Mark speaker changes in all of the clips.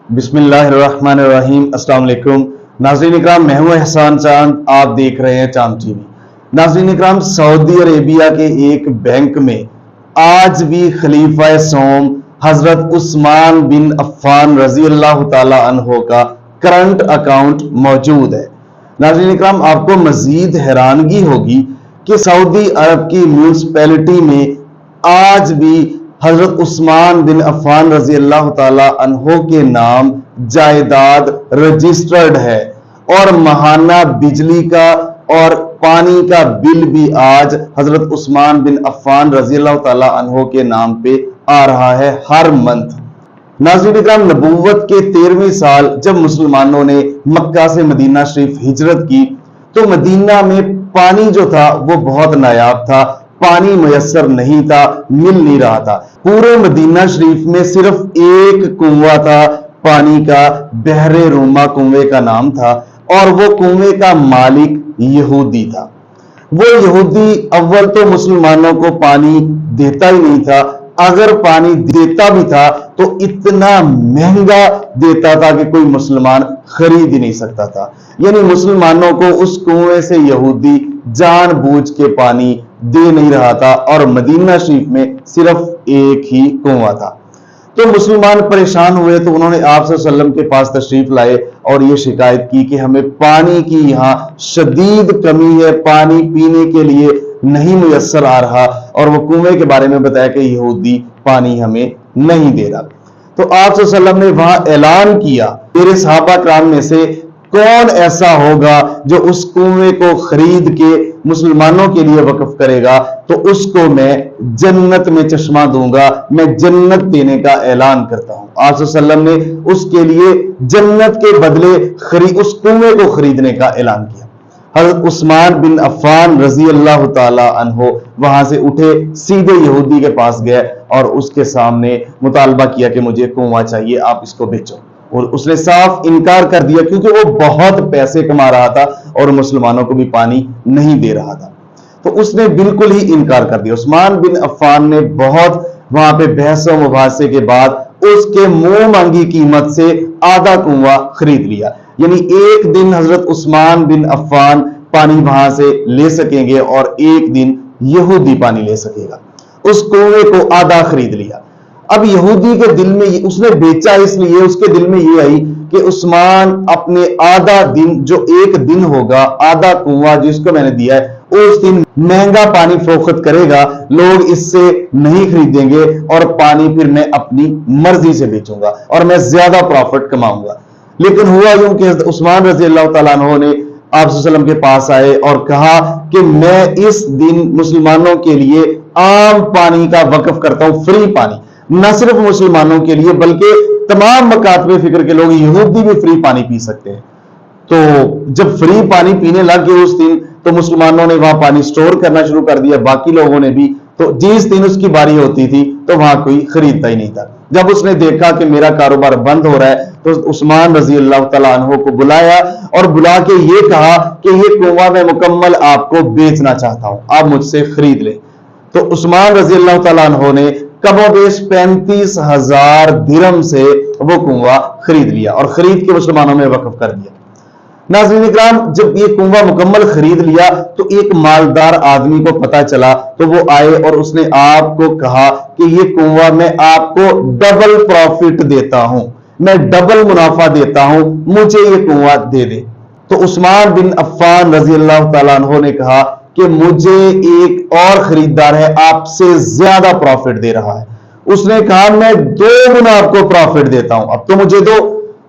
Speaker 1: بسم اللہ الرحمن الرحیم۔ السلام علیکم ناظرین اکرام، میں ہوں احسان چاند، آپ دیکھ رہے ہیں چاند ٹی وی۔ ناظرین اکرام، سعودی عربیہ کے ایک بینک میں آج بھی خلیفہ سوم حضرت عثمان بن عفان رضی اللہ تعالی عنہ کا کرنٹ اکاؤنٹ موجود ہے۔ ناظرین اکرام، آپ کو مزید حیرانگی ہوگی کہ سعودی عرب کی میونسپیلٹی میں آج بھی حضرت عثمان بن عفان رضی اللہ تعالی عنہ کے نام جائیداد رجسٹرڈ ہے، اور ماہانہ بجلی کا اور پانی کا بل بھی آج حضرت عثمان بن عفان رضی اللہ تعالی عنہ کے نام پہ آ رہا ہے ہر منتھ۔ ناظرین اکرام، نبوت کے 13ویں سال جب مسلمانوں نے مکہ سے مدینہ شریف ہجرت کی تو مدینہ میں پانی جو تھا وہ بہت نایاب تھا، پانی میسر نہیں تھا، مل نہیں رہا تھا۔ پورے مدینہ شریف میں صرف ایک کنواں تھا پانی کا، بحر روما کنویں کا نام تھا، اور وہ کنویں کا مالک یہودی تھا۔ وہ یہودی اول تو مسلمانوں کو پانی دیتا ہی نہیں تھا، اگر پانی دیتا بھی تھا تو اتنا مہنگا دیتا تھا کہ کوئی مسلمان خرید ہی نہیں سکتا تھا۔ یعنی مسلمانوں کو اس کنویں سے یہودی جان بوجھ کے پانی دے نہیں رہا تھا، اور مدینہ شریف میں صرف ایک ہی کنواں تھا۔ تو مسلمان پریشان ہوئے تو انہوں نے آپ صلی اللہ علیہ وسلم کے پاس تشریف لائے اور یہ شکایت کی کہ ہمیں پانی کی یہاں شدید کمی ہے، پانی پینے کے لیے نہیں میسر آ رہا، اور وہ کنویں کے بارے میں بتایا کہ یہودی پانی ہمیں نہیں دے رہا۔ تو آپ صلی اللہ علیہ وسلم نے وہاں اعلان کیا، میرے صحابہ کرام میں سے کون ایسا ہوگا جو اس کنویں کو خرید کے مسلمانوں کے لیے وقف کرے گا تو اس کو میں جنت میں چشمہ دوں گا، میں جنت دینے کا اعلان کرتا ہوں۔ آپ صلی اللہ علیہ وسلم نے اس کے لیے جنت کے بدلے اس کنویں کو خریدنے کا اعلان کیا۔ حضرت عثمان بن عفان رضی اللہ تعالی عنہ وہاں سے اٹھے، سیدھے یہودی کے پاس گئے اور اس کے سامنے مطالبہ کیا کہ مجھے کنواں چاہیے، آپ اس کو بیچو۔ اور اس نے صاف انکار کر دیا کیونکہ وہ بہت پیسے کما رہا تھا اور مسلمانوں کو بھی پانی نہیں دے رہا تھا، تو اس نے بالکل ہی انکار کر دیا۔ عثمان بن عفان نے بہت وہاں پہ بحث و مباحثے کے بعد اس کے منہ مانگی قیمت سے آدھا کنواں خرید لیا۔ یعنی ایک دن حضرت عثمان بن عفان پانی وہاں سے لے سکیں گے اور ایک دن یہودی پانی لے سکے گا۔ اس کنویں کو آدھا خرید لیا۔ اب یہودی کے دل میں اس نے بیچا، اس لیے اس کے دل میں یہ آئی کہ عثمان اپنے آدھا دن، جو ایک دن ہوگا، آدھا کنواں جس کو میں نے دیا ہے، اس دن مہنگا پانی فروخت کرے گا، لوگ اس سے نہیں خریدیں گے، اور پانی پھر میں اپنی مرضی سے بیچوں گا اور میں زیادہ پروفٹ کماؤں گا۔ لیکن ہوا یوں کہ عثمان رضی اللہ تعالیٰ عنہ نے آپ صلی اللہ علیہ وسلم کے پاس آئے اور کہا کہ میں اس دن مسلمانوں کے لیے عام پانی کا وقف کرتا ہوں، فری پانی، نہ صرف مسلمانوں کے لیے بلکہ تمام مکاتب فکر کے لوگ، یہودی بھی فری پانی پی سکتے ہیں۔ تو جب فری پانی پینے لگ گئے اس دن تو مسلمانوں نے وہاں پانی سٹور کرنا شروع کر دیا، باقی لوگوں نے بھی۔ تو جس دن اس کی باری ہوتی تھی تو وہاں کوئی خریدتا ہی نہیں تھا۔ جب اس نے دیکھا کہ میرا کاروبار بند ہو رہا ہے تو عثمان رضی اللہ تعالیٰ عنہ کو بلایا اور بلا کے یہ کہا کہ یہ کنواں میں مکمل آپ کو بیچنا چاہتا ہوں، آپ مجھ سے خرید لیں۔ تو عثمان رضی اللہ تعالیٰ عنہ نے کم و بیش 35,000 درہم سے وہ کنواں خرید لیا اور خرید کے مسلمانوں میں وقف کر دیا۔ ناظرین اکرام، جب یہ کنواں مکمل خرید لیا تو ایک مالدار آدمی کو پتا چلا تو وہ آئے اور اس نے آپ کو کہا کہ یہ کنواں میں آپ کو ڈبل پروفٹ دیتا ہوں، میں ڈبل منافع دیتا ہوں، مجھے یہ کنواں دے دے۔ تو عثمان بن عفان رضی اللہ تعالیٰ عنہ نے کہا کہ مجھے ایک اور خریدار ہے آپ سے زیادہ پروفٹ دے رہا ہے۔ اس نے کہا میں 2 گنا آپ کو پروفٹ دیتا ہوں، اب تو مجھے دو۔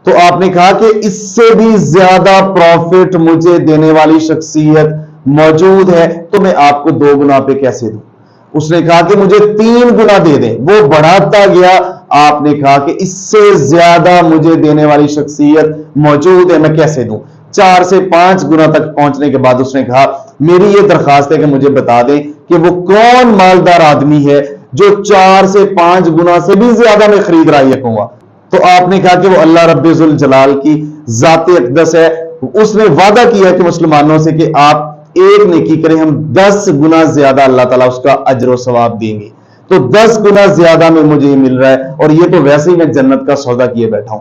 Speaker 1: تو آپ نے کہا کہ اس سے بھی زیادہ پروفٹ مجھے دینے والی شخصیت موجود ہے تو میں آپ کو 2 گنا پہ کیسے دوں؟ اس نے کہا کہ مجھے 3 گنا دے دیں۔ وہ بڑھاتا گیا، آپ نے کہا کہ اس سے زیادہ مجھے دینے والی شخصیت موجود ہے، میں کیسے دوں؟ 4 سے 5 گنا تک پہنچنے کے بعد اس نے کہا میری یہ درخواست ہے کہ مجھے بتا دیں کہ وہ کون مالدار آدمی ہے جو 4 سے 5 گنا سے بھی زیادہ میں خرید رہا ہے کنواں۔ تو آپ نے کہا کہ وہ اللہ رب ذوالجلال کی ذات اقدس ہے، اس نے وعدہ کیا کہ مسلمانوں سے کہ آپ ایک نیکی کریں، ہم 10 گنا زیادہ اللہ تعالیٰ اس کا اجر و ثواب دیں گے۔ تو 10 گنا زیادہ میں مجھے مل رہا ہے، اور یہ تو ویسے ہی میں جنت کا سودا کیے بیٹھا ہوں۔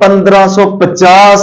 Speaker 1: 1550